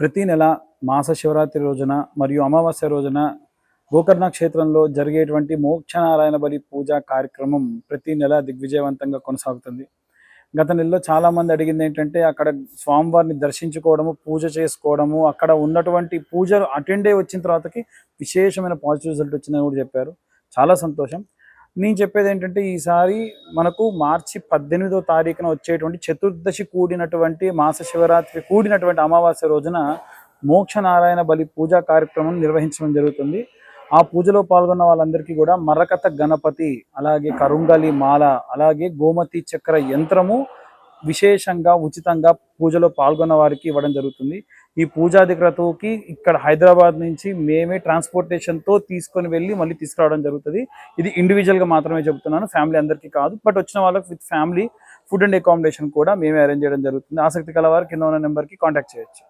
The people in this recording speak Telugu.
ప్రతి నెల మాస శివరాత్రి రోజున మరియు అమావాస్య రోజున గోకర్ణ క్షేత్రంలో జరిగేటువంటి మోక్షనారాయణ బలి పూజా కార్యక్రమం ప్రతి నెల దిగ్విజయవంతంగా కొనసాగుతుంది. గత నెలలో చాలామంది అడిగింది ఏంటంటే అక్కడ స్వామివారిని దర్శించుకోవడము, పూజ చేసుకోవడము, అక్కడ ఉన్నటువంటి పూజలు అటెండ్ అయ్యి వచ్చిన తర్వాతకి విశేషమైన పాజిటివ్ రిజల్ట్ వచ్చిందని కూడా చెప్పారు. చాలా సంతోషం. నేను చెప్పేది ఏంటంటే ఈసారి మనకు మార్చి 18వ తారీఖున వచ్చేటువంటి చతుర్దశి కూడినటువంటి మాస శివరాత్రి కూడినటువంటి అమావాస్య రోజున మోక్షనారాయణ బలి పూజా కార్యక్రమం నిర్వహించడం జరుగుతుంది. ఆ పూజలో పాల్గొన్న వాళ్ళందరికీ కూడా మర్రకథ గణపతి, అలాగే కరుంగలి మాల, అలాగే గోమతి చక్ర యంత్రము విశేషంగా ఉచితంగా పూజలో పాల్గొన్న వారికి ఇవ్వడం జరుగుతుంది. ఈ పూజాధిక్రతువుకి ఇక్కడ హైదరాబాద్ నుంచి మేమే ట్రాన్స్పోర్టేషన్తో తీసుకొని వెళ్ళి మళ్ళీ తీసుకురావడం జరుగుతుంది. ఇది ఇండివిజువల్గా మాత్రమే చెబుతున్నాను, ఫ్యామిలీ అందరికీ కాదు. బట్ వచ్చిన వాళ్ళకి with family food and accommodation కూడా మేమే అరేంజ్ చేయడం జరుగుతుంది. ఆసక్తి కల వారు కింద ఉన్న నెంబర్కి కాంటాక్ట్ చేయొచ్చు.